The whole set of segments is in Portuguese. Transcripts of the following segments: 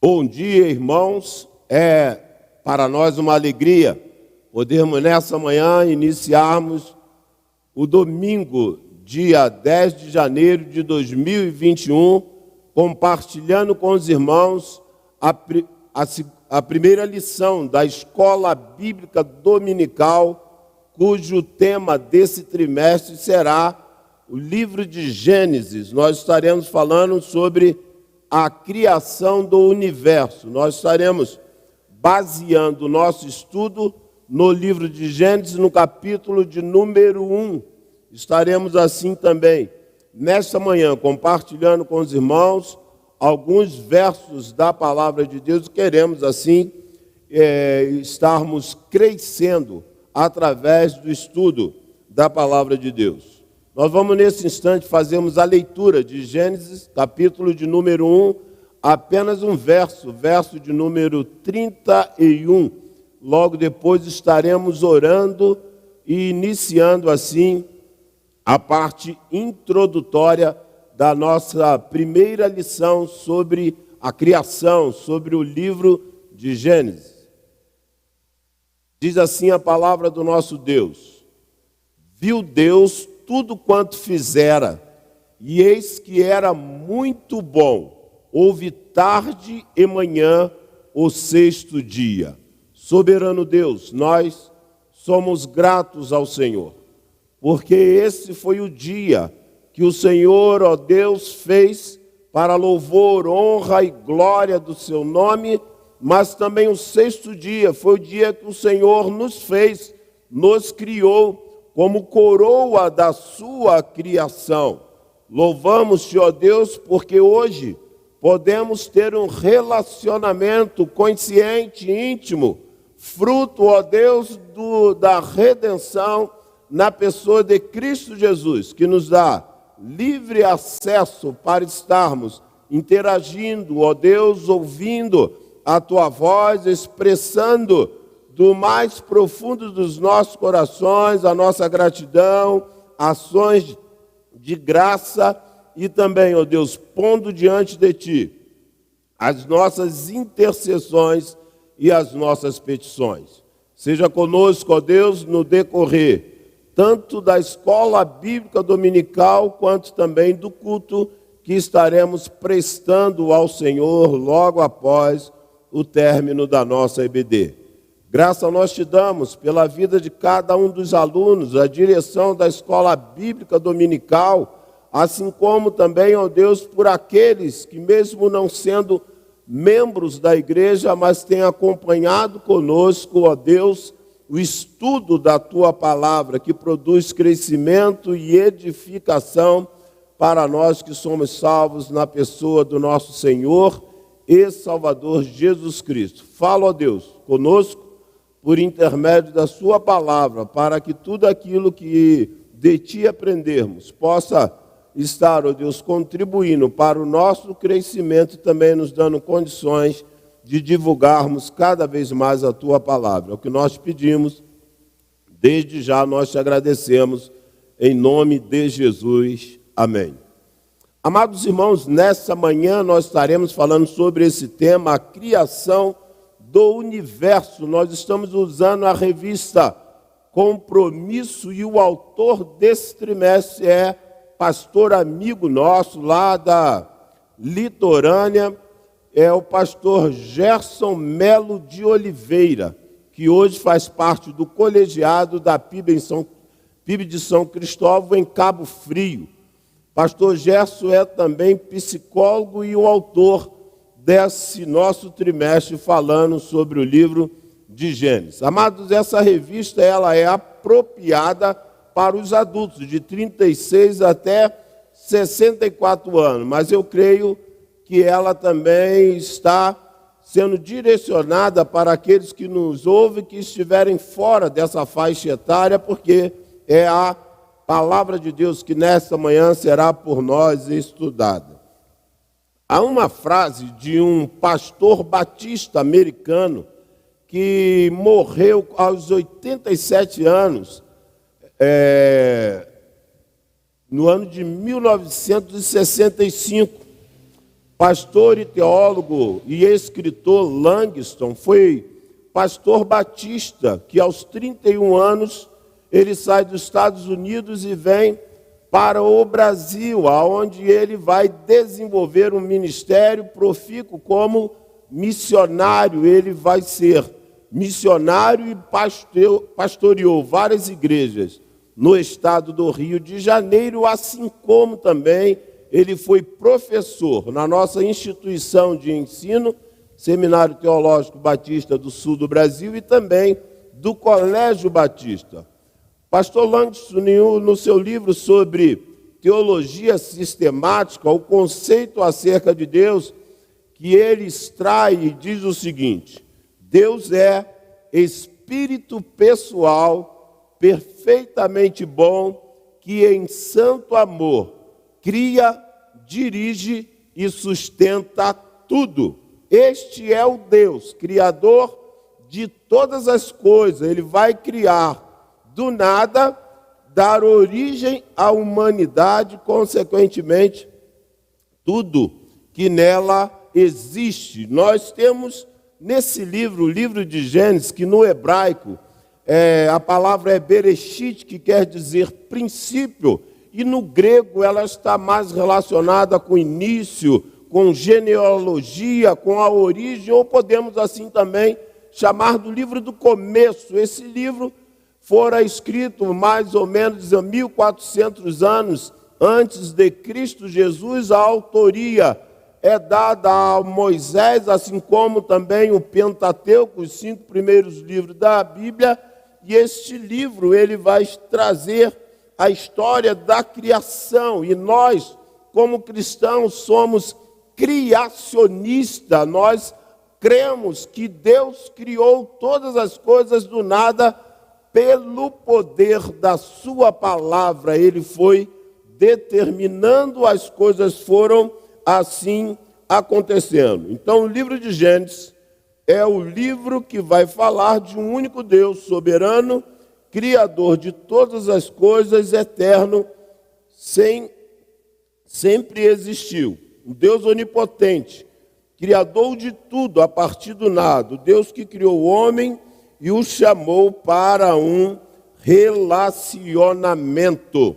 Bom dia, irmãos. É para nós uma alegria podermos nessa manhã iniciarmos o domingo, dia 10 de janeiro de 2021, compartilhando com os irmãos a primeira lição da Escola Bíblica Dominical, cujo tema desse trimestre será o livro de Gênesis. Nós estaremos falando sobre a criação do universo. Nós estaremos baseando o nosso estudo no livro de Gênesis, no capítulo de número 1. Estaremos assim também, nesta manhã, compartilhando com os irmãos alguns versos da palavra de Deus. Queremos assim estarmos crescendo através do estudo da palavra de Deus. Nós vamos, nesse instante, fazermos a leitura de Gênesis, capítulo de número 1, apenas um verso de número 31. Logo depois estaremos orando e iniciando, assim, a parte introdutória da nossa primeira lição sobre a criação, sobre o livro de Gênesis. Diz assim a palavra do nosso Deus: viu Deus tudo quanto fizera, e eis que era muito bom. Houve tarde e manhã o sexto dia. Soberano Deus, nós somos gratos ao Senhor, porque esse foi o dia que o Senhor, ó Deus, fez para louvor, honra e glória do seu nome, mas também o sexto dia foi o dia que o Senhor nos fez, nos criou, como coroa da sua criação. Louvamos-te, ó Deus, porque hoje podemos ter um relacionamento consciente, íntimo, fruto, ó Deus, da redenção na pessoa de Cristo Jesus, que nos dá livre acesso para estarmos interagindo, ó Deus, ouvindo a tua voz, expressando do mais profundo dos nossos corações a nossa gratidão, ações de graça e também, ó Deus, pondo diante de ti as nossas intercessões e as nossas petições. Seja conosco, ó Deus, no decorrer tanto da escola bíblica dominical quanto também do culto que estaremos prestando ao Senhor logo após o término da nossa EBD. Graça nós te damos pela vida de cada um dos alunos, a direção da escola bíblica dominical, assim como também, ó Deus, por aqueles que, mesmo não sendo membros da igreja, mas têm acompanhado conosco, ó Deus, o estudo da tua palavra, que produz crescimento e edificação para nós que somos salvos na pessoa do nosso Senhor e Salvador Jesus Cristo. Fala, ó Deus, conosco, por intermédio da sua palavra, para que tudo aquilo que de ti aprendermos possa estar, ó Deus, contribuindo para o nosso crescimento e também nos dando condições de divulgarmos cada vez mais a tua palavra. É o que nós pedimos, desde já nós te agradecemos, em nome de Jesus. Amém. Amados irmãos, nessa manhã nós estaremos falando sobre esse tema, a criação do universo. Nós estamos usando a revista Compromisso e o autor desse trimestre é pastor amigo nosso lá da litorânea, é o pastor Gerson Melo de Oliveira, que hoje faz parte do colegiado da PIB de São Cristóvão, em Cabo Frio. Pastor Gerson é também psicólogo e o autor desse nosso trimestre falando sobre o livro de Gênesis. Amados, essa revista ela é apropriada para os adultos de 36 até 64 anos, mas eu creio que ela também está sendo direcionada para aqueles que nos ouvem, que estiverem fora dessa faixa etária, porque é a palavra de Deus que nesta manhã será por nós estudada. Há uma frase de um pastor batista americano que morreu aos 87 anos, no ano de 1965. pastor e teólogo e escritor Langston foi pastor batista, que aos 31 anos ele sai dos Estados Unidos e vem para o Brasil, aonde ele vai desenvolver um ministério profícuo como missionário. Ele vai ser missionário e pastoreou várias igrejas no estado do Rio de Janeiro, assim como também ele foi professor na nossa instituição de ensino, Seminário Teológico Batista do Sul do Brasil, e também do Colégio Batista. Pastor Langston, no seu livro sobre teologia sistemática, o conceito acerca de Deus, que ele extrai e diz o seguinte: Deus é espírito pessoal, perfeitamente bom, que em santo amor cria, dirige e sustenta tudo. Este é o Deus, criador de todas as coisas. Ele vai criar do nada, dar origem à humanidade, consequentemente, tudo que nela existe. Nós temos nesse livro, o livro de Gênesis, que no hebraico a palavra é Bereshit, que quer dizer princípio, e no grego ela está mais relacionada com início, com genealogia, com a origem, ou podemos assim também chamar do livro do começo. Esse livro fora escrito mais ou menos há 1400 anos antes de Cristo Jesus. A autoria é dada a Moisés, assim como também o Pentateuco, os 5 primeiros livros da Bíblia. E este livro ele vai trazer a história da criação. E nós, como cristãos, somos criacionistas. Nós cremos que Deus criou todas as coisas do nada pelo poder da sua palavra. Ele foi determinando, as coisas foram assim acontecendo. Então, o livro de Gênesis é o livro que vai falar de um único Deus soberano, criador de todas as coisas, eterno, sempre existiu. Um Deus onipotente, criador de tudo a partir do nada. O Deus que criou o homem e o chamou para um relacionamento.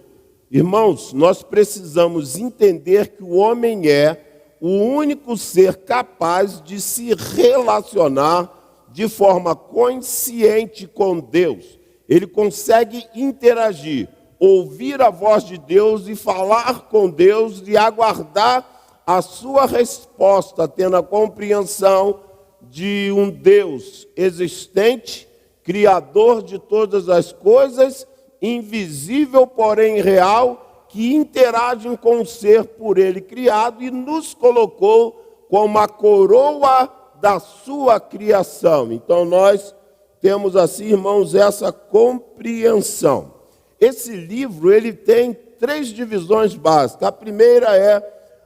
Irmãos, nós precisamos entender que o homem é o único ser capaz de se relacionar de forma consciente com Deus. Ele consegue interagir, ouvir a voz de Deus e falar com Deus e aguardar a sua resposta, tendo a compreensão de um Deus existente, criador de todas as coisas, invisível, porém real, que interagem com o ser por ele criado e nos colocou como a coroa da sua criação. Então nós temos assim, irmãos, essa compreensão. Esse livro ele tem 3 divisões básicas. A primeira é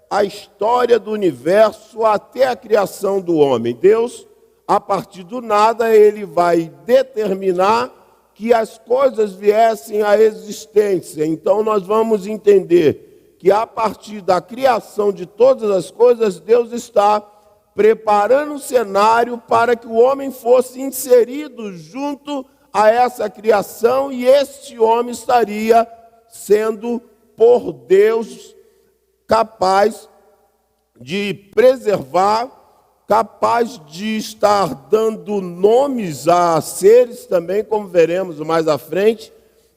a história do universo até a criação do homem. Deus, a partir do nada, ele vai determinar que as coisas viessem à existência. Então nós vamos entender que a partir da criação de todas as coisas, Deus está preparando o cenário para que o homem fosse inserido junto a essa criação, e este homem estaria sendo por Deus capaz de preservar, capaz de estar dando nomes a seres também, como veremos mais à frente,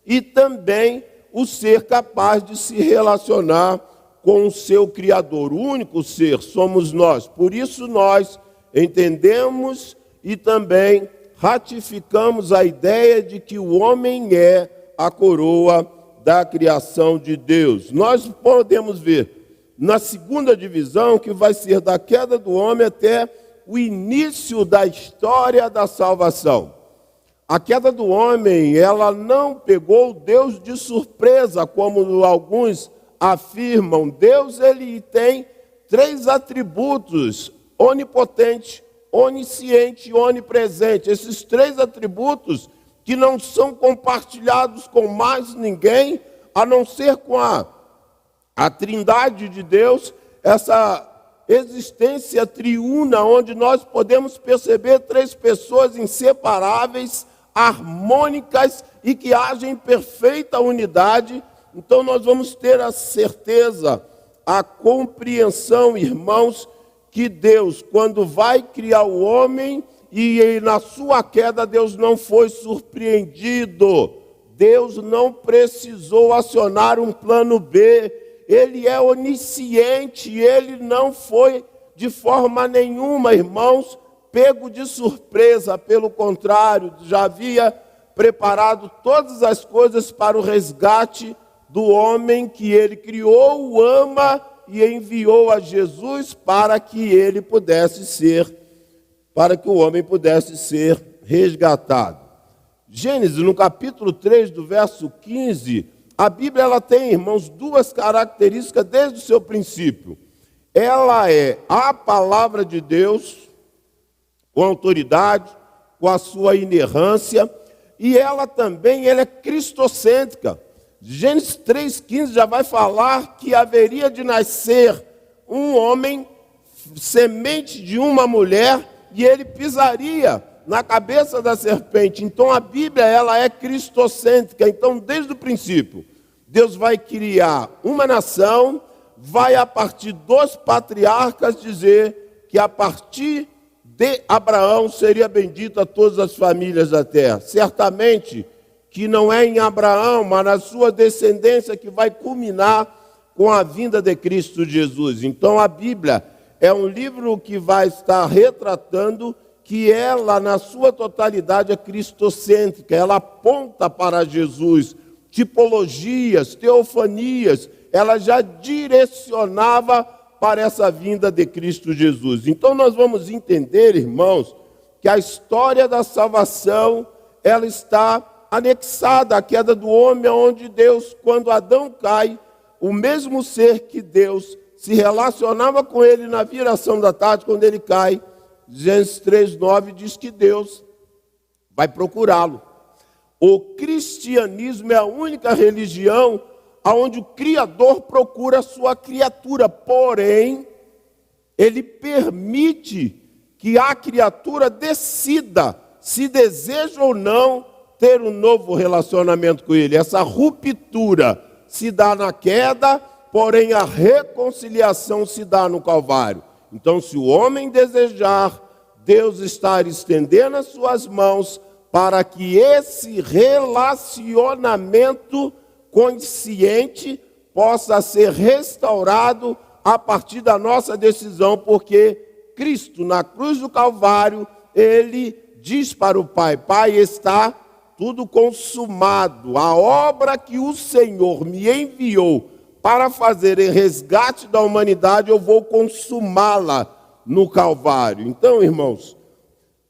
e também o ser capaz de se relacionar com o seu Criador. O único ser somos nós. Por isso nós entendemos e também ratificamos a ideia de que o homem é a coroa da criação de Deus. Nós podemos ver na segunda divisão, que vai ser da queda do homem até o início da história da salvação. A queda do homem, ela não pegou Deus de surpresa, como alguns afirmam. Deus, ele tem 3 atributos: onipotente, onisciente e onipresente. Esses 3 atributos que não são compartilhados com mais ninguém, a não ser com a Trindade de Deus. existência triuna, onde nós podemos perceber três pessoas inseparáveis, harmônicas e que agem em perfeita unidade. Então nós vamos ter a certeza, a compreensão, irmãos, que Deus, quando vai criar o homem, e na sua queda Deus não foi surpreendido. Deus não precisou acionar um plano B. Ele é onisciente, ele não foi de forma nenhuma, irmãos, pego de surpresa. Pelo contrário, já havia preparado todas as coisas para o resgate do homem que ele criou, o ama e enviou a Jesus para que ele pudesse ser, para que o homem pudesse ser resgatado. Gênesis, no capítulo 3, do verso 15, a Bíblia ela tem, irmãos, duas características desde o seu princípio. Ela é a palavra de Deus, com autoridade, com a sua inerrância, e ela também é cristocêntrica. Gênesis 3,15 já vai falar que haveria de nascer um homem, semente de uma mulher, e ele pisaria na cabeça da serpente. Então a Bíblia ela é cristocêntrica. Então desde o princípio, Deus vai criar uma nação, vai a partir dos patriarcas dizer que a partir de Abraão seria bendita todas as famílias da terra. Certamente que não é em Abraão, mas na sua descendência que vai culminar com a vinda de Cristo Jesus. Então a Bíblia é um livro que vai estar retratando que ela, na sua totalidade, é cristocêntrica. Ela aponta para Jesus, tipologias, teofanias, ela já direcionava para essa vinda de Cristo Jesus. Então nós vamos entender, irmãos, que a história da salvação, ela está anexada à queda do homem, onde Deus, quando Adão cai, o mesmo ser que Deus se relacionava com ele na viração da tarde, quando ele cai, Gênesis 3,9 diz que Deus vai procurá-lo. O cristianismo é a única religião onde o Criador procura a sua criatura, porém, ele permite que a criatura decida se deseja ou não ter um novo relacionamento com ele. Essa ruptura se dá na queda, porém a reconciliação se dá no Calvário. Então, se o homem desejar, Deus está estendendo as suas mãos para que esse relacionamento consciente possa ser restaurado a partir da nossa decisão, porque Cristo, na cruz do Calvário, ele diz para o Pai: Pai, está tudo consumado. A obra que o Senhor me enviou para fazer em resgate da humanidade, eu vou consumá-la no Calvário. Então, irmãos,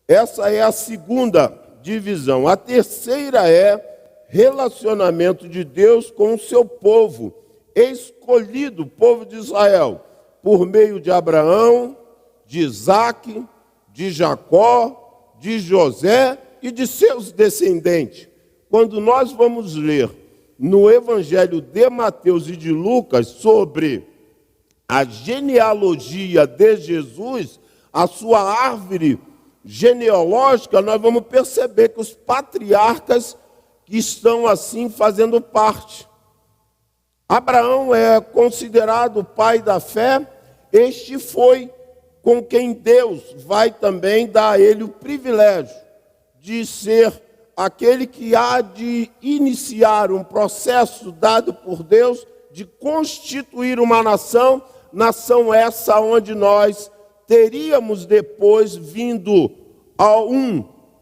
essa é a segunda divisão. A terceira é relacionamento de Deus com o seu povo, escolhido, o povo de Israel, por meio de Abraão, de Isaque, de Jacó, de José e de seus descendentes. Quando nós vamos ler no Evangelho de Mateus e de Lucas sobre a genealogia de Jesus, a sua árvore genealógica, nós vamos perceber que os patriarcas estão assim fazendo parte. Abraão é considerado o pai da fé. Este foi com quem Deus vai também dar a ele o privilégio de ser aquele que há de iniciar um processo dado por Deus de constituir uma nação, nação essa onde nós teríamos depois vindo a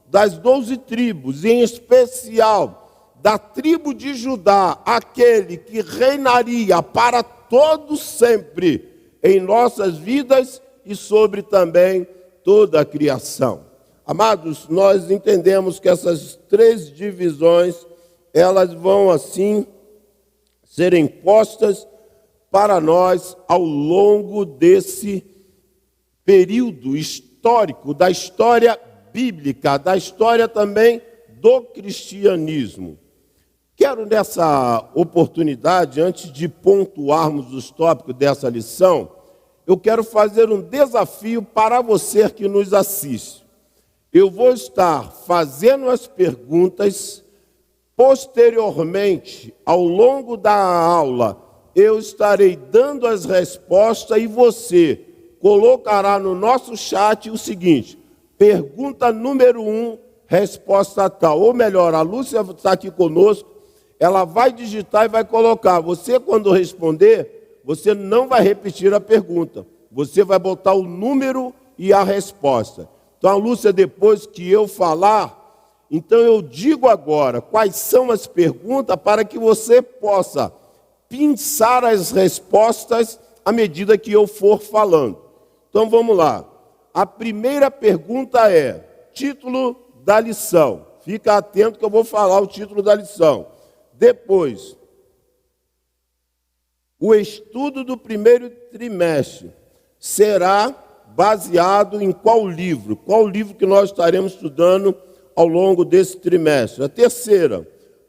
das 12 tribos, em especial da tribo de Judá, aquele que reinaria para todos sempre em nossas vidas e sobre também toda a criação. Amados, nós entendemos que essas três divisões, elas vão assim serem postas para nós ao longo desse período histórico, da história bíblica, da história também do cristianismo. Quero nessa oportunidade, antes de pontuarmos os tópicos dessa lição, eu quero fazer um desafio para você que nos assiste. Eu vou estar fazendo as perguntas, posteriormente, ao longo da aula, eu estarei dando as respostas e você colocará no nosso chat o seguinte: pergunta número 1, resposta tal. Ou melhor, a Lúcia está aqui conosco, ela vai digitar e vai colocar. Você, quando responder, você não vai repetir a pergunta. Você vai botar o número e a resposta. Então, a Lúcia, depois que eu falar, então eu digo agora quais são as perguntas para que você possa pensar as respostas à medida que eu for falando. Então, vamos lá. A primeira pergunta é título da lição. Fica atento que eu vou falar o título da lição. Depois, o estudo do primeiro trimestre será baseado em qual livro? Qual livro que nós estaremos estudando ao longo desse trimestre? A terceira,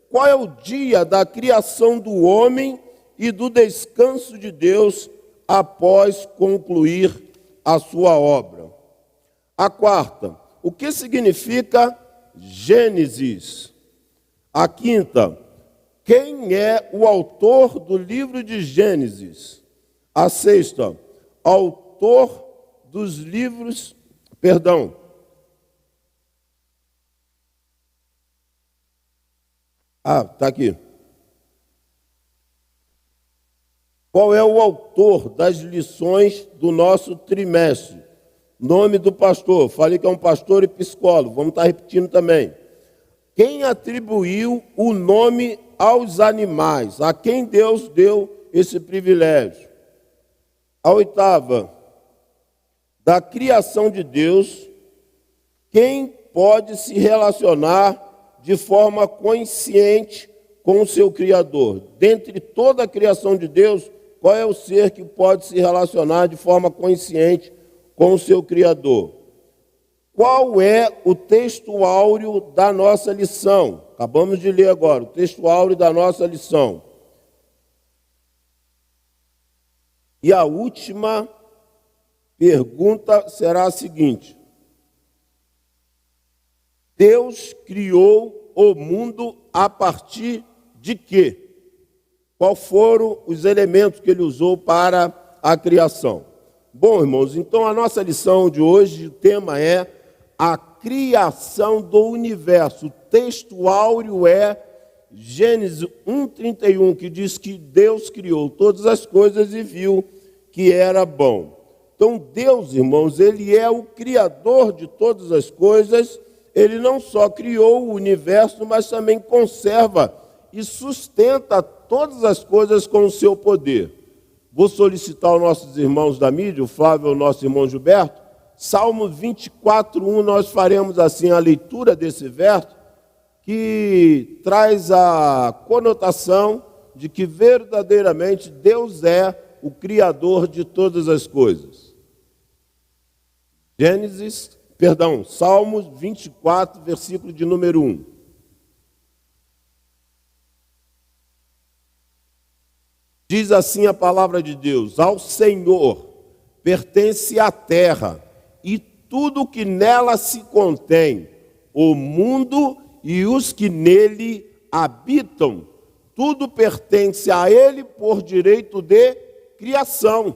qual é o dia da criação do homem e do descanso de Deus após concluir a sua obra? A quarta, o que significa Gênesis? A quinta, quem é o autor do livro de Gênesis? A sexta, autor dos livros, está aqui. Qual é o autor das lições do nosso trimestre? Nome do pastor, falei que é um pastor e psicólogo, vamos estar repetindo também. Quem atribuiu o nome aos animais? A quem Deus deu esse privilégio? A oitava, da criação de Deus, quem pode se relacionar de forma consciente com o seu Criador? Dentre toda a criação de Deus, qual é o ser que pode se relacionar de forma consciente com o seu Criador? Qual é o texto áureo da nossa lição? Acabamos de ler agora, o texto áureo da nossa lição. E a última pergunta será a seguinte: Deus criou o mundo a partir de quê? Quais foram os elementos que ele usou para a criação? Bom, irmãos, então a nossa lição de hoje, o tema é a criação do universo. O texto áureo é Gênesis 1:31, que diz que Deus criou todas as coisas e viu que era bom. Então Deus, irmãos, ele é o criador de todas as coisas. Ele não só criou o universo, mas também conserva e sustenta todas as coisas com o seu poder. Vou solicitar aos nossos irmãos da mídia, o Flávio e o nosso irmão Gilberto, Salmo 24:1, nós faremos assim a leitura desse verso, que traz a conotação de que verdadeiramente Deus é o criador de todas as coisas. Salmos 24, versículo de número 1. Diz assim a palavra de Deus: ao Senhor pertence a terra e tudo que nela se contém, o mundo e os que nele habitam. Tudo pertence a ele por direito de criação.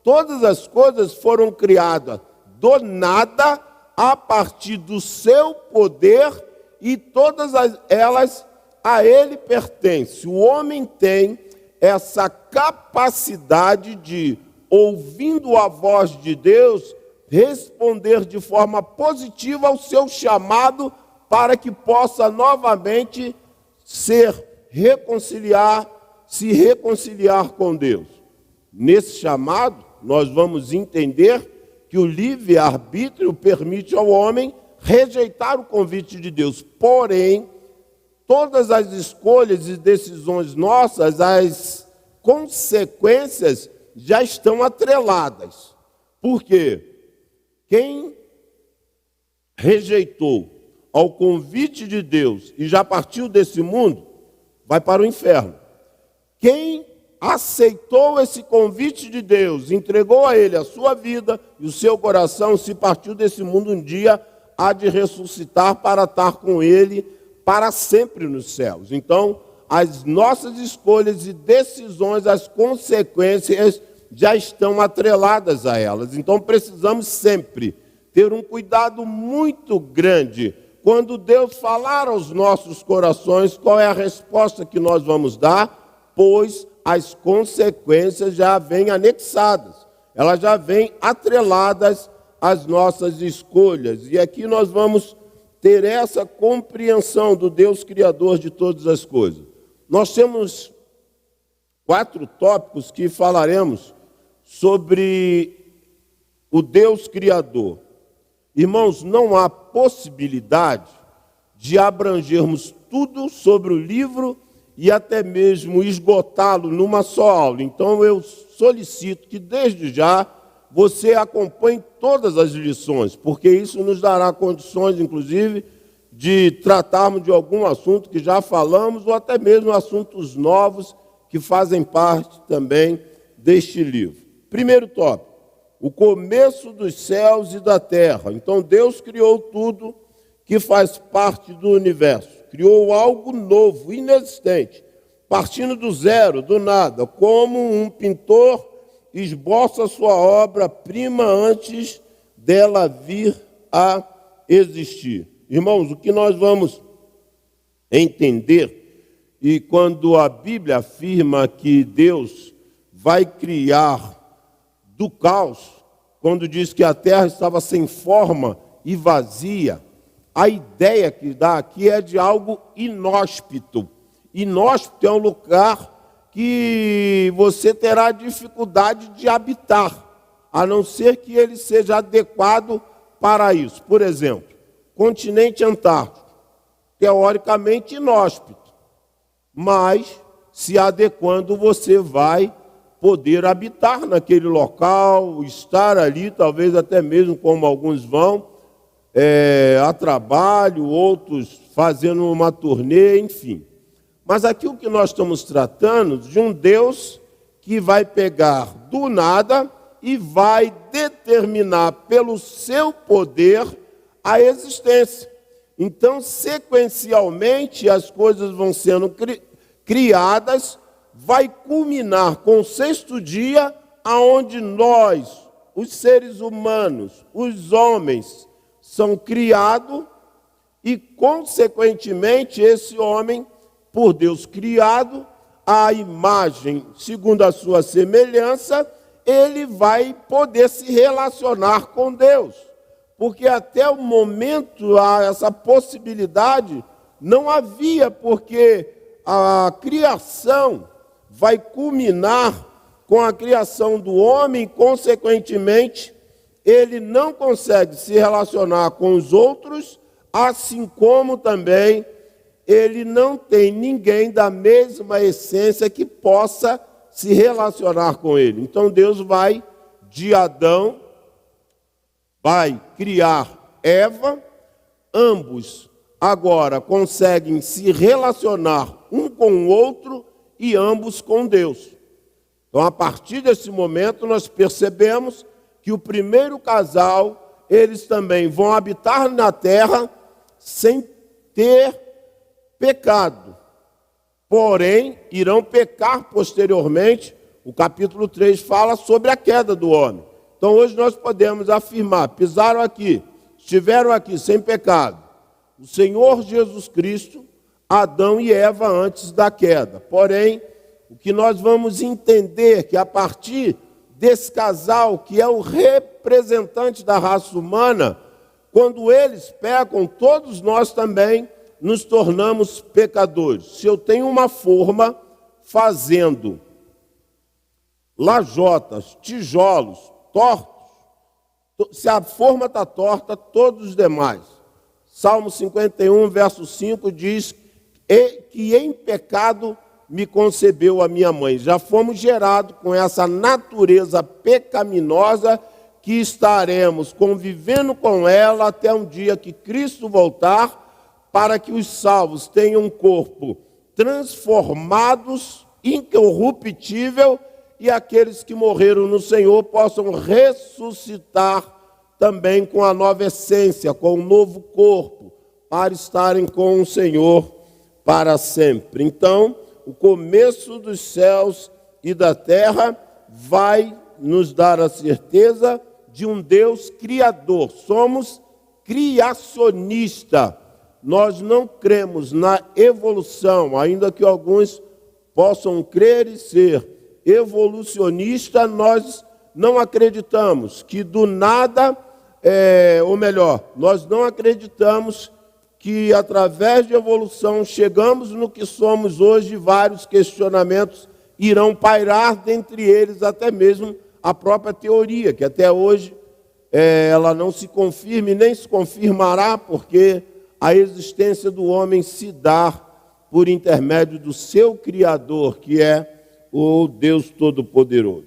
Todas as coisas foram criadas do nada, a partir do seu poder, e todas elas a ele pertencem. O homem tem essa capacidade de, ouvindo a voz de Deus, responder de forma positiva ao seu chamado, para que possa novamente se reconciliar com Deus. Nesse chamado, nós vamos entender que o livre-arbítrio permite ao homem rejeitar o convite de Deus. Porém, todas as escolhas e decisões nossas, as consequências já estão atreladas. Por quê? Quem rejeitou ao convite de Deus e já partiu desse mundo, vai para o inferno. Quem aceitou esse convite de Deus, entregou a Ele a sua vida e o seu coração, se partiu desse mundo um dia, há de ressuscitar para estar com Ele para sempre nos céus. Então, as nossas escolhas e decisões, as consequências já estão atreladas a elas. Então, precisamos sempre ter um cuidado muito grande. Quando Deus falar aos nossos corações, qual é a resposta que nós vamos dar? Pois as consequências já vêm anexadas, elas já vêm atreladas às nossas escolhas. E aqui nós vamos ter essa compreensão do Deus Criador de todas as coisas. Nós temos 4 tópicos que falaremos sobre o Deus Criador. Irmãos, não há possibilidade de abrangermos tudo sobre o livro e até mesmo esgotá-lo numa só aula. Então eu solicito que desde já você acompanhe todas as lições, porque isso nos dará condições, inclusive, de tratarmos de algum assunto que já falamos, ou até mesmo assuntos novos que fazem parte também deste livro. Primeiro tópico, o começo dos céus e da terra. Então Deus criou tudo que faz parte do universo. Criou algo novo, inexistente, partindo do zero, do nada, como um pintor esboça sua obra-prima antes dela vir a existir. Irmãos, o que nós vamos entender, e quando a Bíblia afirma que Deus vai criar do caos, quando diz que a terra estava sem forma e vazia, a ideia que dá aqui é de algo inóspito. Inóspito é um lugar que você terá dificuldade de habitar, a não ser que ele seja adequado para isso. Por exemplo, continente antártico, teoricamente inóspito, mas se adequando você vai poder habitar naquele local, estar ali, talvez até mesmo como alguns vão, a trabalho, outros fazendo uma turnê, enfim. Mas aqui o que nós estamos tratando de um Deus que vai pegar do nada e vai determinar pelo seu poder a existência. Então, sequencialmente, as coisas vão sendo criadas, vai culminar com o 6º dia, aonde nós, os seres humanos, os homens, são criados e, consequentemente, esse homem, por Deus criado, a imagem, segundo a sua semelhança, ele vai poder se relacionar com Deus. Porque até o momento, essa possibilidade não havia, porque a criação vai culminar com a criação do homem, e, consequentemente, ele não consegue se relacionar com os outros, assim como também ele não tem ninguém da mesma essência que possa se relacionar com ele. Então Deus vai, de Adão, vai criar Eva, ambos agora conseguem se relacionar um com o outro e ambos com Deus. Então, a partir desse momento, nós percebemos que o primeiro casal, eles também vão habitar na terra sem ter pecado. Porém, irão pecar posteriormente. O capítulo 3 fala sobre a queda do homem. Então, hoje nós podemos afirmar, pisaram aqui, estiveram aqui sem pecado. O Senhor Jesus Cristo, Adão e Eva antes da queda. Porém, o que nós vamos entender que a partir desse casal, que é o representante da raça humana, quando eles pecam, todos nós também nos tornamos pecadores. Se eu tenho uma forma fazendo lajotas, tijolos, tortos, se a forma está torta, todos os demais. Salmo 51, verso 5 diz que em pecado me concebeu a minha mãe. Já fomos gerados com essa natureza pecaminosa que estaremos convivendo com ela até um dia que Cristo voltar, para que os salvos tenham um corpo transformados incorruptível, e aqueles que morreram no Senhor possam ressuscitar também com a nova essência, com o novo corpo, para estarem com o Senhor para sempre. Então, o começo dos céus e da terra vai nos dar a certeza de um Deus criador. Somos criacionistas. Nós não cremos na evolução, ainda que alguns possam crer e ser evolucionista, nós não acreditamos que do nada, ou melhor, nós não acreditamos que através de evolução chegamos no que somos hoje. Vários questionamentos irão pairar, dentre eles até mesmo a própria teoria, que até hoje ela não se confirma e nem se confirmará, porque a existência do homem se dá por intermédio do seu Criador, que é o Deus Todo-Poderoso.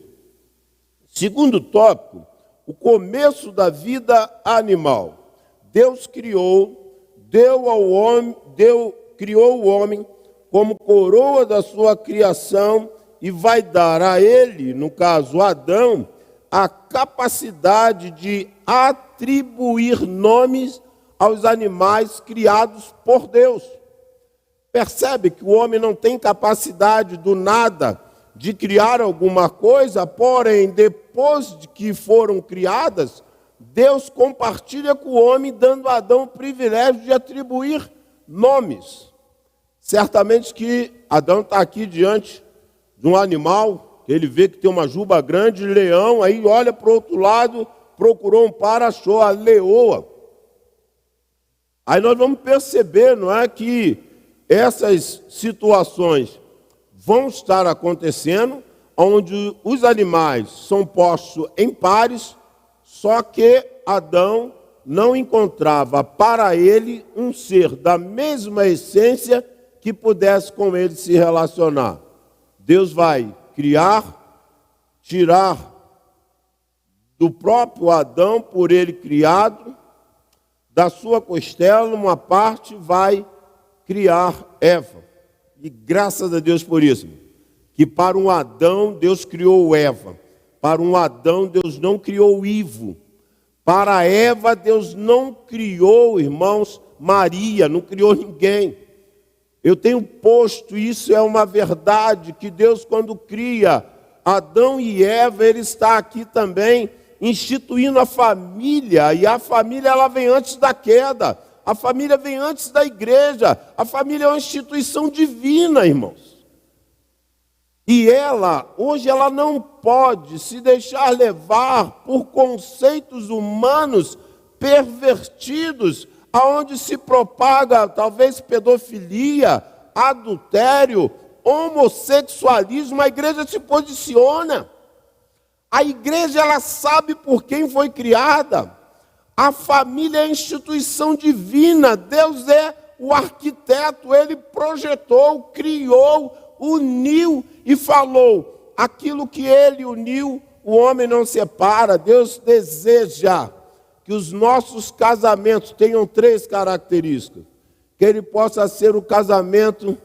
Segundo tópico, o começo da vida animal. Deus criou o homem como coroa da sua criação e vai dar a ele, no caso Adão, a capacidade de atribuir nomes aos animais criados por Deus. Percebe que o homem não tem capacidade do nada de criar alguma coisa, porém, depois de que foram criadas, Deus compartilha com o homem, dando a Adão o privilégio de atribuir nomes. Certamente que Adão está aqui diante de um animal, que ele vê que tem uma juba grande, leão, aí olha para o outro lado, procurou um par, achou a leoa. Aí nós vamos perceber, não é, que essas situações vão estar acontecendo, onde os animais são postos em pares, só que Adão não encontrava para ele um ser da mesma essência que pudesse com ele se relacionar. Deus vai criar, tirar do próprio Adão, por ele criado, da sua costela, uma parte vai criar Eva. E graças a Deus por isso, que para um Adão Deus criou Eva. Para um Adão Deus não criou Ivo. Para Eva Deus não criou, irmãos, Maria, não criou ninguém. Eu tenho posto, isso é uma verdade, que Deus, quando cria Adão e Eva, Ele está aqui também instituindo a família, e a família ela vem antes da queda, a família vem antes da igreja, a família é uma instituição divina, irmãos. E hoje ela não pode se deixar levar por conceitos humanos pervertidos, aonde se propaga talvez pedofilia, adultério, homossexualismo. A igreja se posiciona. A igreja ela sabe por quem foi criada. A família é a instituição divina. Deus é o arquiteto. Ele projetou, criou, uniu e falou: aquilo que ele uniu, o homem não separa. Deus deseja que os nossos casamentos tenham 3 características. Que ele possa ser o casamento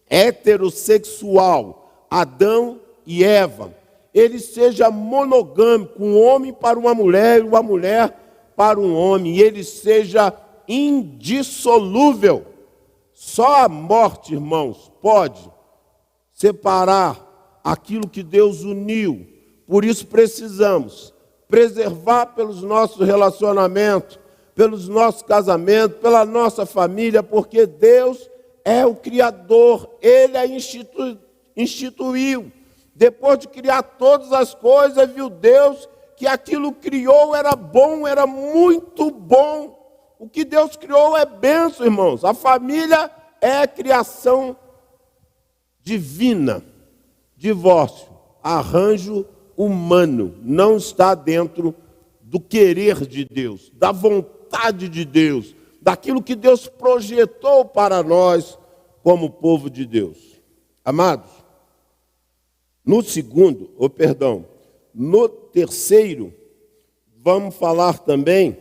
heterossexual, Adão e Eva. Ele seja monogâmico, um homem para uma mulher e uma mulher para um homem. E ele seja indissolúvel. Só a morte, irmãos, pode separar aquilo que Deus uniu. Por isso precisamos preservar pelos nossos relacionamentos, pelos nossos casamentos, pela nossa família, porque Deus é o Criador, Ele a instituiu. Depois de criar todas as coisas, viu Deus que aquilo criou era bom, era muito bom. O que Deus criou é bênção, irmãos. A família é criação divina. Divórcio, arranjo humano, não está dentro do querer de Deus, da vontade de Deus, daquilo que Deus projetou para nós como povo de Deus. Amados, no terceiro, vamos falar também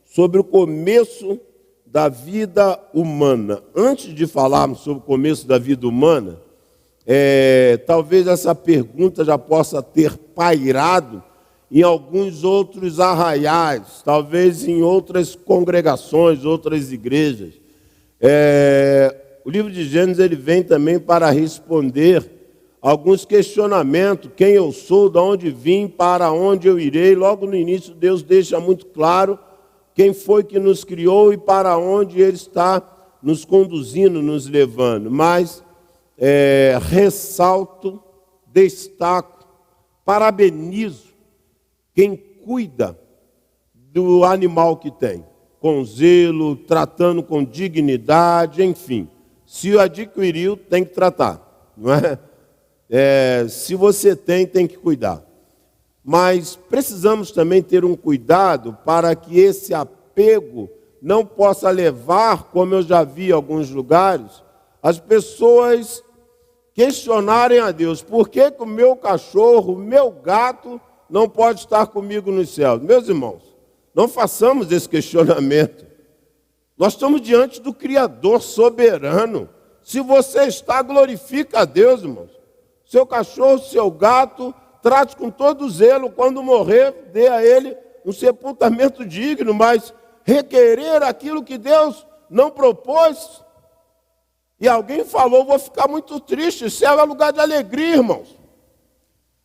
sobre o começo da vida humana. Antes de falarmos sobre o começo da vida humana, Talvez essa pergunta já possa ter pairado em alguns outros arraiais, talvez em outras congregações, outras igrejas. O livro de Gênesis ele vem também para responder alguns questionamentos, quem eu sou, de onde vim, para onde eu irei. Logo no início, Deus deixa muito claro quem foi que nos criou e para onde Ele está nos conduzindo, nos levando. Mas ressalto, destaco, parabenizo quem cuida do animal que tem, com zelo, tratando com dignidade, enfim. Se o adquiriu, tem que tratar, não é? Se você tem que cuidar. Mas precisamos também ter um cuidado para que esse apego não possa levar, como eu já vi em alguns lugares, as pessoas questionarem a Deus: por que o meu cachorro, o meu gato não pode estar comigo nos céus? Meus irmãos, não façamos esse questionamento. Nós estamos diante do Criador soberano. Se você está, glorifica a Deus, irmãos. Seu cachorro, seu gato, trate com todo zelo. Quando morrer, dê a ele um sepultamento digno, mas requerer aquilo que Deus não propôs. E alguém falou: vou ficar muito triste. Céu é lugar de alegria, irmãos.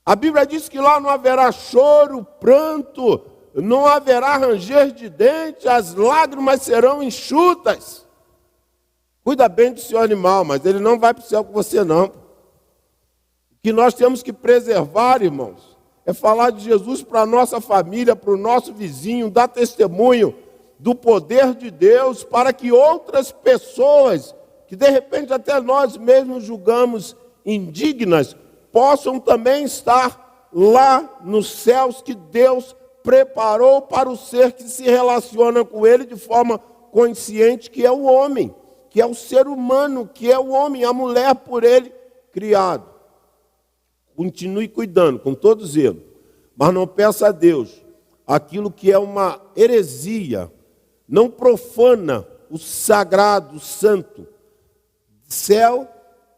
A Bíblia diz que lá não haverá choro, pranto, não haverá ranger de dentes, as lágrimas serão enxutas. Cuida bem do seu animal, mas ele não vai para o céu com você, não. O que nós temos que preservar, irmãos, é falar de Jesus para a nossa família, para o nosso vizinho, dar testemunho do poder de Deus, para que outras pessoas, que de repente até nós mesmos julgamos indignas, possam também estar lá nos céus que Deus preparou para o ser que se relaciona com Ele de forma consciente, que é o homem, que é o ser humano, que é o homem, a mulher por Ele criado. Continue cuidando com todo zelo, mas não peça a Deus aquilo que é uma heresia. Não profana o sagrado, o santo. Céu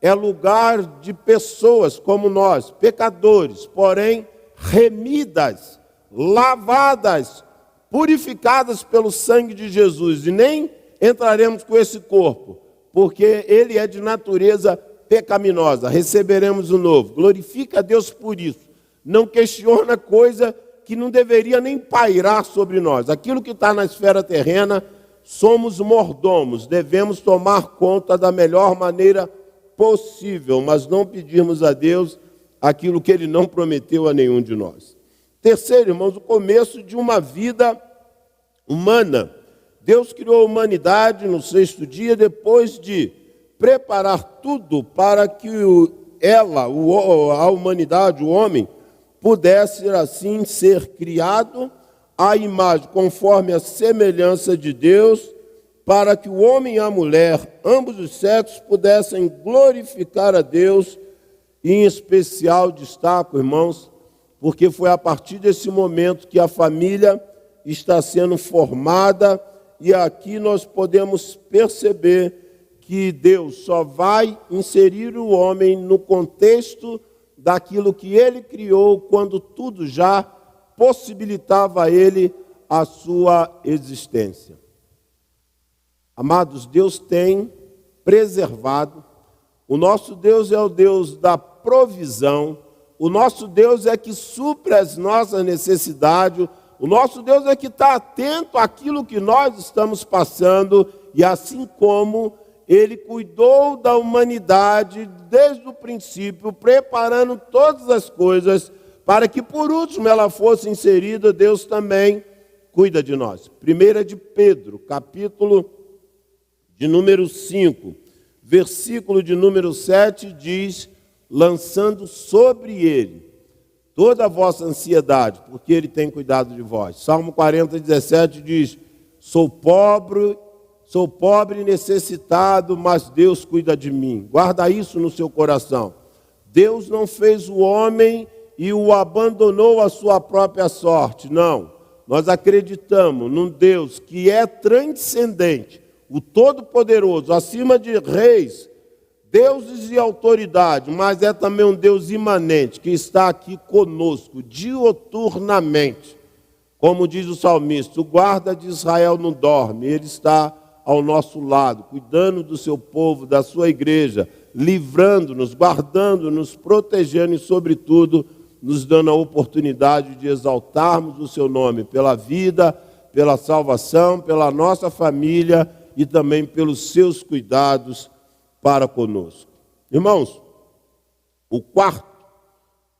é lugar de pessoas como nós, pecadores, porém remidas, lavadas, purificadas pelo sangue de Jesus. E nem entraremos com esse corpo, porque ele é de natureza pecaminosa. Receberemos o novo. Glorifica a Deus por isso. Não questiona coisa que não deveria nem pairar sobre nós. Aquilo que está na esfera terrena, somos mordomos, devemos tomar conta da melhor maneira possível, mas não pedirmos a Deus aquilo que Ele não prometeu a nenhum de nós. Terceiro, irmãos, o começo de uma vida humana. Deus criou a humanidade no sexto dia, depois de preparar tudo para que a humanidade, o homem, pudesse assim ser criado à imagem, conforme a semelhança de Deus, para que o homem e a mulher, ambos os sexos, pudessem glorificar a Deus. E em especial destaco, irmãos, porque foi a partir desse momento que a família está sendo formada, e aqui nós podemos perceber que Deus só vai inserir o homem no contexto daquilo que Ele criou, quando tudo já possibilitava a Ele a sua existência. Amados, Deus tem preservado. O nosso Deus é o Deus da provisão. O nosso Deus é que supre as nossas necessidades. O nosso Deus é que está atento àquilo que nós estamos passando. E assim como Ele cuidou da humanidade desde o princípio, preparando todas as coisas para que por último ela fosse inserida, Deus também cuida de nós. 1 de Pedro, capítulo de número 5, versículo de número 7 diz: lançando sobre Ele toda a vossa ansiedade, porque Ele tem cuidado de vós. Salmo 40, 17 diz: sou pobre e necessitado, mas Deus cuida de mim. Guarda isso no seu coração. Deus não fez o homem e o abandonou à sua própria sorte. Não. Nós acreditamos num Deus que é transcendente, o Todo-Poderoso, acima de reis, deuses e autoridade, mas é também um Deus imanente, que está aqui conosco, dioturnamente. Como diz o salmista, o guarda de Israel não dorme, ele está ao nosso lado, cuidando do seu povo, da sua igreja, livrando-nos, guardando-nos, protegendo e, sobretudo, nos dando a oportunidade de exaltarmos o seu nome pela vida, pela salvação, pela nossa família e também pelos seus cuidados para conosco. Irmãos, o quarto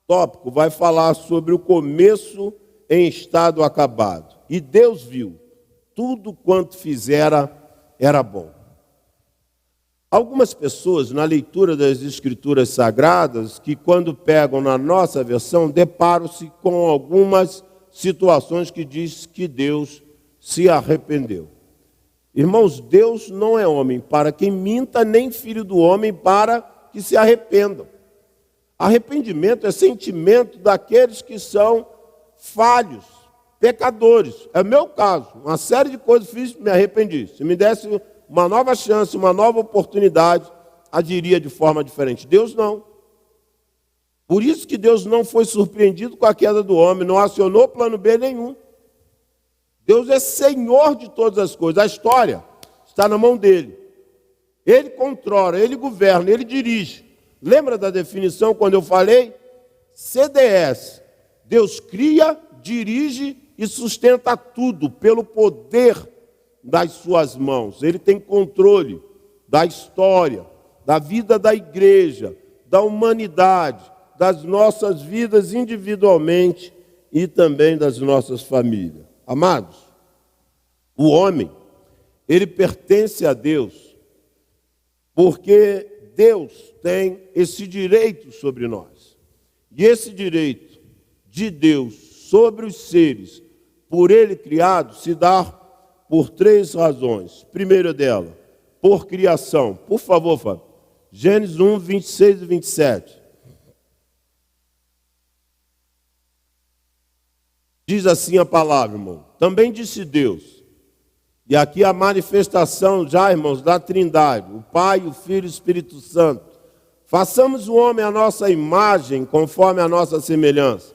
tópico vai falar sobre o começo em estado acabado. E Deus viu, tudo quanto fizera era bom. Algumas pessoas, na leitura das Escrituras Sagradas, que quando pegam na nossa versão, deparam-se com algumas situações que diz que Deus se arrependeu. Irmãos, Deus não é homem para quem minta, nem filho do homem para que se arrependam. Arrependimento é sentimento daqueles que são falhos, pecadores. É meu caso. Uma série de coisas fiz, me arrependi. Se me desse uma nova chance, uma nova oportunidade, agiria de forma diferente. Deus não. Por isso que Deus não foi surpreendido com a queda do homem, não acionou plano B nenhum. Deus é Senhor de todas as coisas. A história está na mão dele. Ele controla, ele governa, ele dirige. Lembra da definição quando eu falei? CDS. Deus cria, dirige e sustenta tudo pelo poder das suas mãos. Ele tem controle da história, da vida da igreja, da humanidade, das nossas vidas individualmente e também das nossas famílias. Amados, o homem, ele pertence a Deus, porque Deus tem esse direito sobre nós. E esse direito de Deus sobre os seres, por ele criado, se dá por três razões. Primeira dela, por criação. Por favor, Fábio. Gênesis 1, 26 e 27. Diz assim a palavra, irmão. Também disse Deus, e aqui a manifestação já, irmãos, da Trindade, o Pai, o Filho e o Espírito Santo. Façamos o homem à nossa imagem, conforme a nossa semelhança.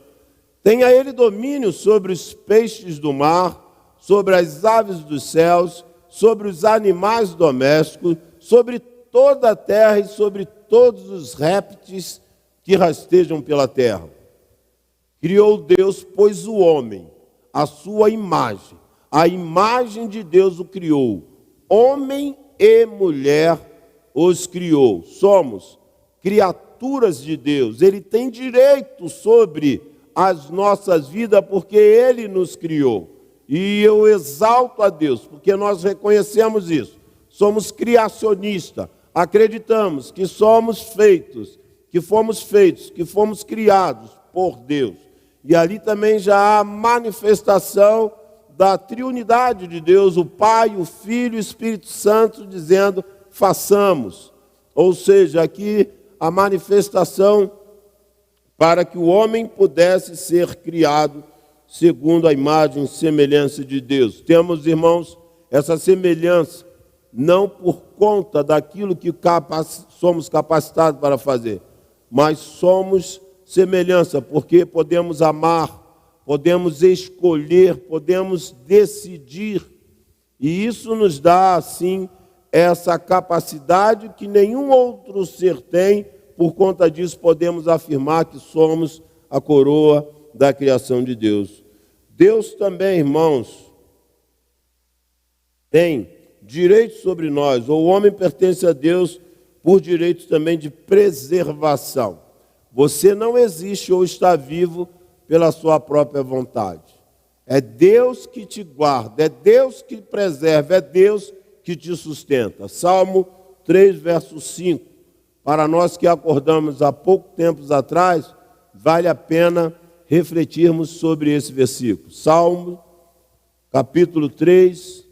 Tenha ele domínio sobre os peixes do mar, sobre as aves dos céus, sobre os animais domésticos, sobre toda a terra e sobre todos os répteis que rastejam pela terra. Criou Deus, pois, o homem, a sua imagem. A imagem de Deus o criou. Homem e mulher os criou. Somos criaturas de Deus. Ele tem direito sobre as nossas vidas porque Ele nos criou. E eu exalto a Deus porque nós reconhecemos isso. Somos criacionistas. Acreditamos que somos feitos, que fomos criados por Deus. E ali também já há a manifestação da triunidade de Deus, o Pai, o Filho e o Espírito Santo, dizendo, façamos. Ou seja, aqui a manifestação para que o homem pudesse ser criado segundo a imagem e semelhança de Deus. Temos, irmãos, essa semelhança, não por conta daquilo que somos capacitados para fazer, mas somos semelhança, porque podemos amar, podemos escolher, podemos decidir. E isso nos dá, assim, essa capacidade que nenhum outro ser tem. Por conta disso, podemos afirmar que somos a coroa da criação de Deus. Deus também, irmãos, tem direitos sobre nós. O homem pertence a Deus por direitos também de preservação. Você não existe ou está vivo pela sua própria vontade. É Deus que te guarda, é Deus que preserva, é Deus que te sustenta. Salmo 3, verso 5. Para nós que acordamos há pouco tempo atrás, vale a pena refletirmos sobre esse versículo. Salmo, capítulo 3,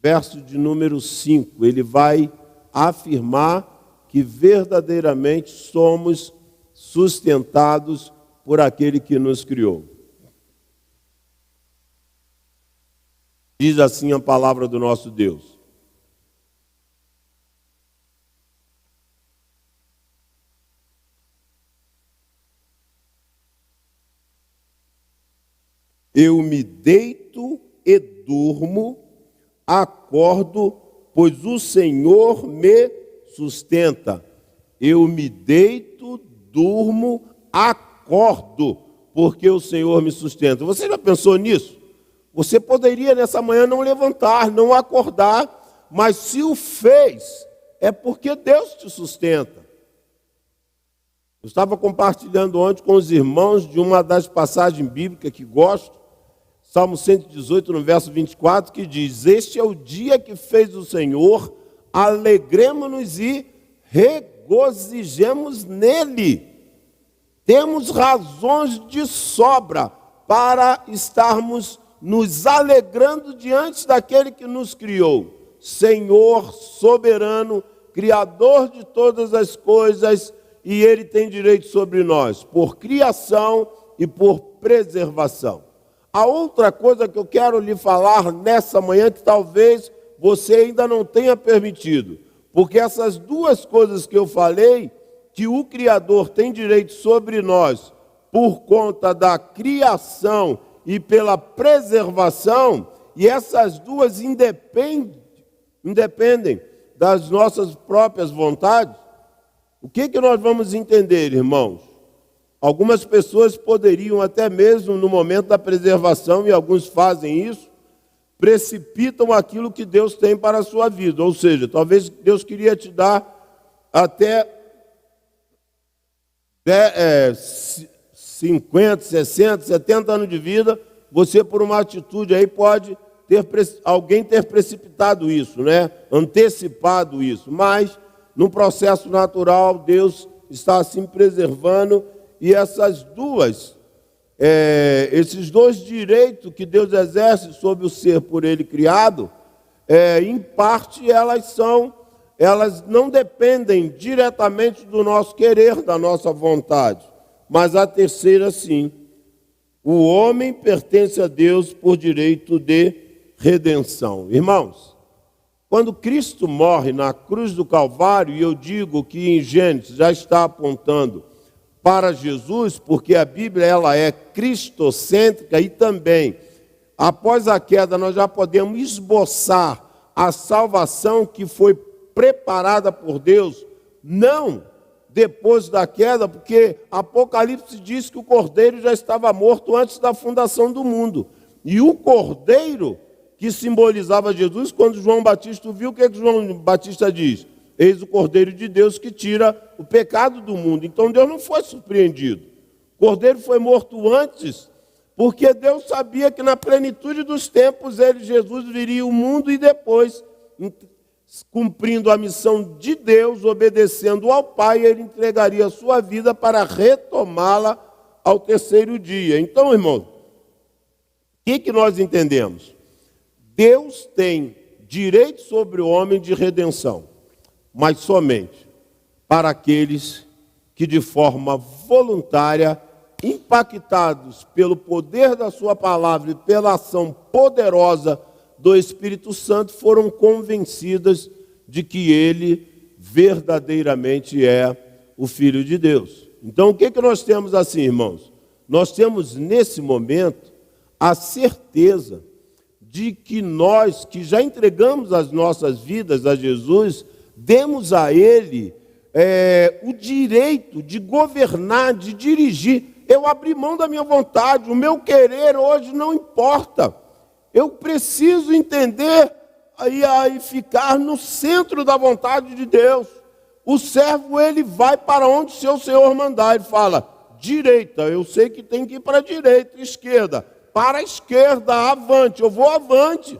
verso de número 5. Ele vai afirmar que verdadeiramente somos sustentados por aquele que nos criou. Diz assim a palavra do nosso Deus. Eu me deito e durmo, acordo, pois o Senhor me sustenta. Eu me deito, durmo, acordo, porque o Senhor me sustenta. Você já pensou nisso? Você poderia nessa manhã não levantar, não acordar, mas se o fez, é porque Deus te sustenta. Eu estava compartilhando ontem com os irmãos de uma das passagens bíblicas que gosto, Salmo 118, no verso 24, que diz: este é o dia que fez o Senhor, alegremo-nos e regozijemos nele. Temos razões de sobra para estarmos nos alegrando diante daquele que nos criou. Senhor soberano, Criador de todas as coisas, e Ele tem direito sobre nós, por criação e por preservação. A outra coisa que eu quero lhe falar nessa manhã, que talvez você ainda não tenha permitido, porque essas duas coisas que eu falei, que o Criador tem direito sobre nós, por conta da criação e pela preservação, e essas duas independem das nossas próprias vontades. O que nós vamos entender, irmãos? Algumas pessoas poderiam, até mesmo no momento da preservação, e alguns fazem isso, precipitam aquilo que Deus tem para a sua vida. Ou seja, talvez Deus queria te dar até 50, 60, 70 anos de vida. Você, por uma atitude aí, pode alguém ter precipitado isso, né? Antecipado isso. Mas, no processo natural, Deus está assim preservando. E esses dois direitos que Deus exerce sobre o ser por Ele criado, em parte elas não dependem diretamente do nosso querer, da nossa vontade. Mas a terceira, sim. O homem pertence a Deus por direito de redenção. Irmãos, quando Cristo morre na cruz do Calvário, e eu digo que em Gênesis já está apontando para Jesus, porque a Bíblia ela é cristocêntrica, e também, após a queda, nós já podemos esboçar a salvação que foi preparada por Deus, não depois da queda, porque Apocalipse diz que o Cordeiro já estava morto antes da fundação do mundo. E o Cordeiro, que simbolizava Jesus, quando João Batista viu, o que João Batista diz? Eis o Cordeiro de Deus que tira o pecado do mundo. Então Deus não foi surpreendido. O Cordeiro foi morto antes, porque Deus sabia que na plenitude dos tempos, Jesus, viria ao mundo e depois, cumprindo a missão de Deus, obedecendo ao Pai, Ele entregaria a sua vida para retomá-la ao terceiro dia. Então, irmão, o que nós entendemos? Deus tem direito sobre o homem de redenção, mas somente para aqueles que de forma voluntária, impactados pelo poder da sua palavra e pela ação poderosa do Espírito Santo, foram convencidas de que ele verdadeiramente é o Filho de Deus. Então, o que nós temos assim, irmãos? Nós temos nesse momento a certeza de que nós, que já entregamos as nossas vidas a Jesus, demos a Ele o direito de governar, de dirigir. Eu abri mão da minha vontade, o meu querer hoje não importa. Eu preciso entender e ficar no centro da vontade de Deus. O servo, ele vai para onde o seu Senhor mandar. Ele fala, direita, eu sei que tem que ir para a direita, esquerda. Para a esquerda, avante, eu vou avante.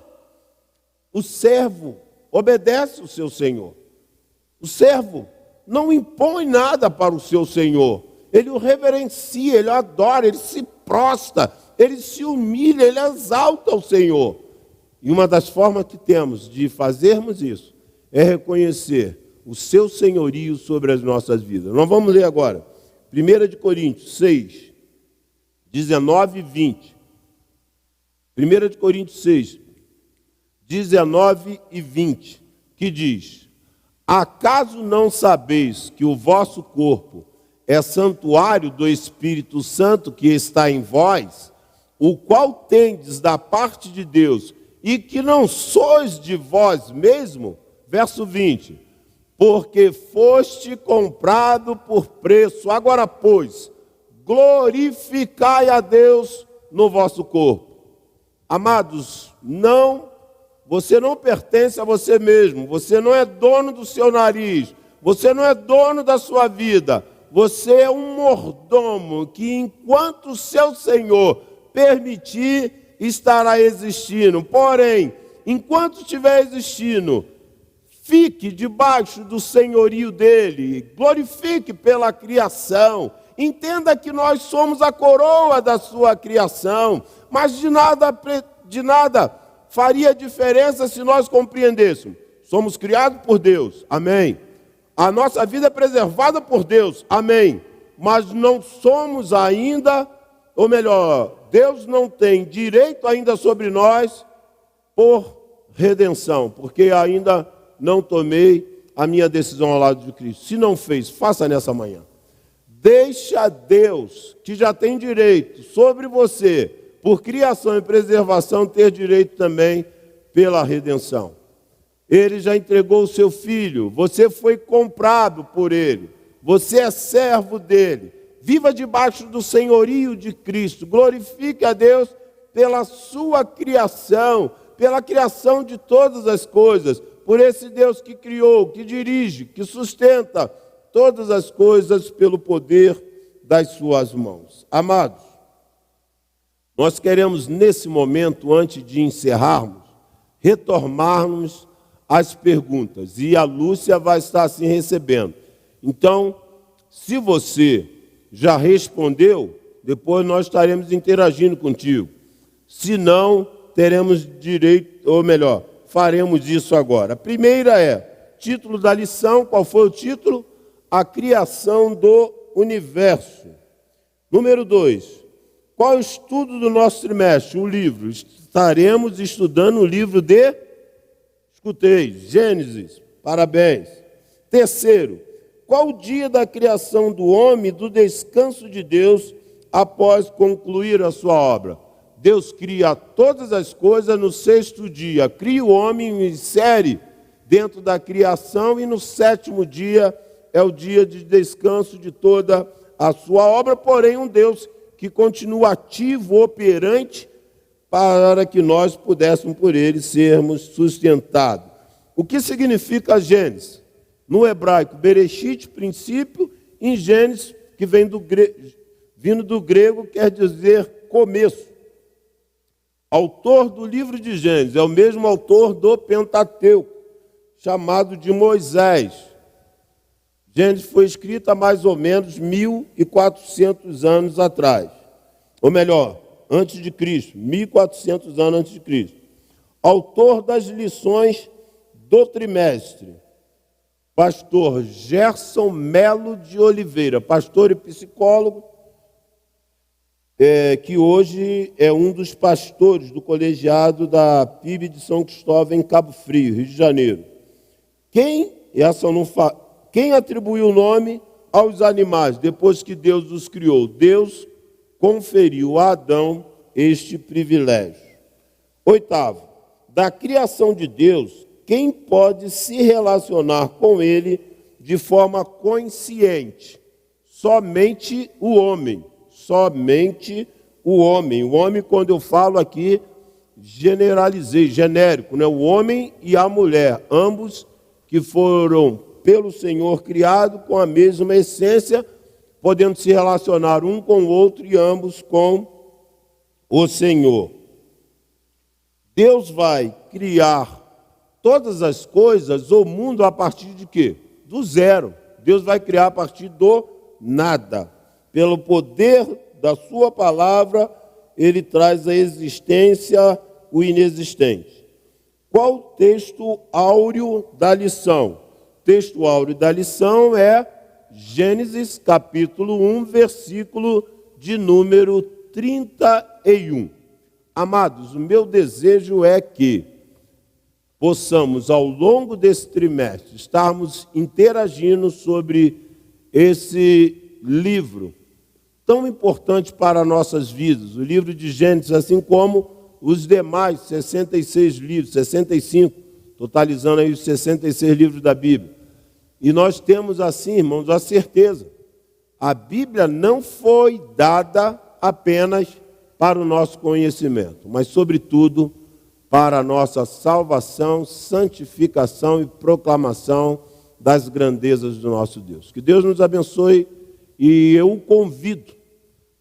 O servo obedece o seu Senhor. O servo não impõe nada para o seu Senhor. Ele o reverencia, ele o adora, ele se prostra, ele se humilha, ele exalta o Senhor. E uma das formas que temos de fazermos isso é reconhecer o seu senhorio sobre as nossas vidas. Nós vamos ler agora, 1 Coríntios 6, 19 e 20. 1 Coríntios 6, 19 e 20, que diz: acaso não sabeis que o vosso corpo é santuário do Espírito Santo que está em vós, o qual tendes da parte de Deus, e que não sois de vós mesmo, verso 20, porque foste comprado por preço. Agora, pois, glorificai a Deus no vosso corpo. Amados, você não pertence a você mesmo, você não é dono do seu nariz, você não é dono da sua vida, você é um mordomo que, enquanto o seu Senhor permitir, estará existindo. Porém, enquanto estiver existindo, fique debaixo do senhorio dele, glorifique pela criação, entenda que nós somos a coroa da sua criação, mas de nada faria diferença se nós compreendêssemos. Somos criados por Deus, amém. A nossa vida é preservada por Deus, amém. Mas não somos ainda, ou melhor, Deus não tem direito ainda sobre nós por redenção, porque ainda não tomei a minha decisão ao lado de Cristo. Se não fez, faça nessa manhã. Deixa Deus, que já tem direito sobre você, por criação e preservação, ter direito também pela redenção. Ele já entregou o seu filho, você foi comprado por ele, você é servo dele. Viva debaixo do senhorio de Cristo, glorifique a Deus pela sua criação, pela criação de todas as coisas, por esse Deus que criou, que dirige, que sustenta todas as coisas pelo poder das suas mãos. Amados, nós queremos nesse momento, antes de encerrarmos, retornarmos às perguntas, e a Lúcia vai estar assim recebendo. Então, se você já respondeu, depois nós estaremos interagindo contigo. Se não, teremos direito, ou melhor, faremos isso agora. A primeira é, título da lição, qual foi o título? A criação do universo. Número 2, qual é o estudo do nosso trimestre? O livro. Estaremos estudando o livro de, escutei, Gênesis, parabéns. Terceiro, qual o dia da criação do homem, do descanso de Deus, após concluir a sua obra? Deus cria todas as coisas no sexto dia, cria o homem e insere dentro da criação, e no sétimo dia é o dia de descanso de toda a sua obra, porém um Deus que continua ativo, operante, para que nós pudéssemos por ele sermos sustentados. O que significa Gênesis? No hebraico, Bereshit, princípio, em Gênesis, que vem vindo do grego, quer dizer começo. Autor do livro de Gênesis é o mesmo autor do Pentateuco, chamado de Moisés. Gênesis foi escrito há mais ou menos 1.400 anos atrás. Ou melhor, antes de Cristo, 1.400 anos antes de Cristo. Autor das lições do trimestre, pastor Gerson Melo de Oliveira, pastor e psicólogo, que hoje é um dos pastores do colegiado da PIB de São Cristóvão, em Cabo Frio, Rio de Janeiro. Quem atribuiu o nome aos animais depois que Deus os criou? Deus conferiu a Adão este privilégio. Oitavo, da criação de Deus, quem pode se relacionar com ele de forma consciente? Somente o homem. Somente o homem. O homem, quando eu falo aqui, generalizei, genérico, né? O homem e a mulher, ambos que foram pelo Senhor criados com a mesma essência, podendo se relacionar um com o outro e ambos com o Senhor. Deus vai criar todas as coisas, o mundo, a partir de quê? Do zero. Deus vai criar a partir do nada. Pelo poder da sua palavra, ele traz à existência o inexistente. Qual o texto áureo da lição? O texto áureo da lição é Gênesis capítulo 1, versículo de número 31. Amados, o meu desejo é que possamos, ao longo desse trimestre, estarmos interagindo sobre esse livro, tão importante para nossas vidas. O livro de Gênesis, assim como os demais 66 livros, 65, totalizando aí os 66 livros da Bíblia. E nós temos assim, irmãos, a certeza. A Bíblia não foi dada apenas para o nosso conhecimento, mas, sobretudo, para a nossa salvação, santificação e proclamação das grandezas do nosso Deus. Que Deus nos abençoe e eu o convido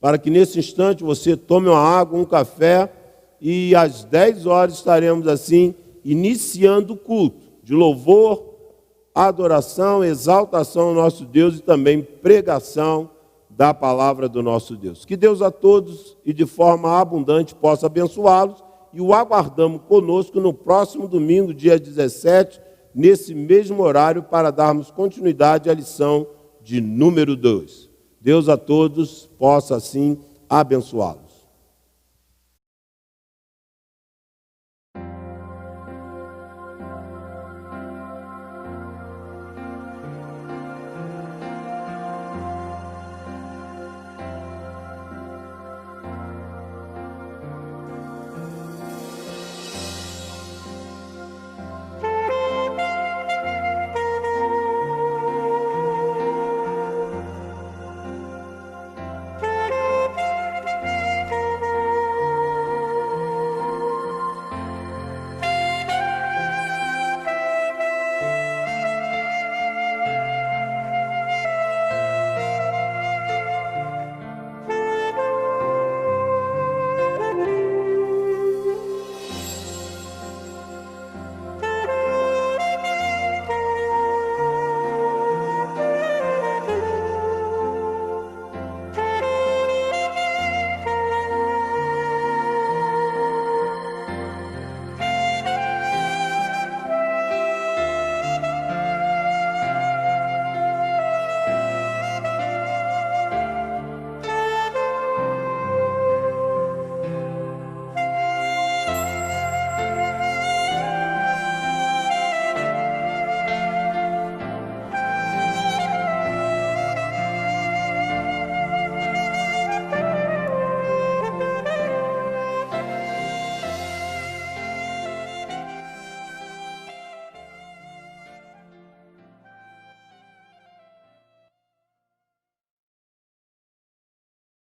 para que nesse instante você tome uma água, um café e às 10 horas estaremos assim iniciando o culto de louvor, adoração, exaltação ao nosso Deus e também pregação da palavra do nosso Deus. Que Deus a todos e de forma abundante possa abençoá-los e o aguardamos conosco no próximo domingo, dia 17, nesse mesmo horário, para darmos continuidade à lição de número 2. Deus a todos possa assim abençoá-los.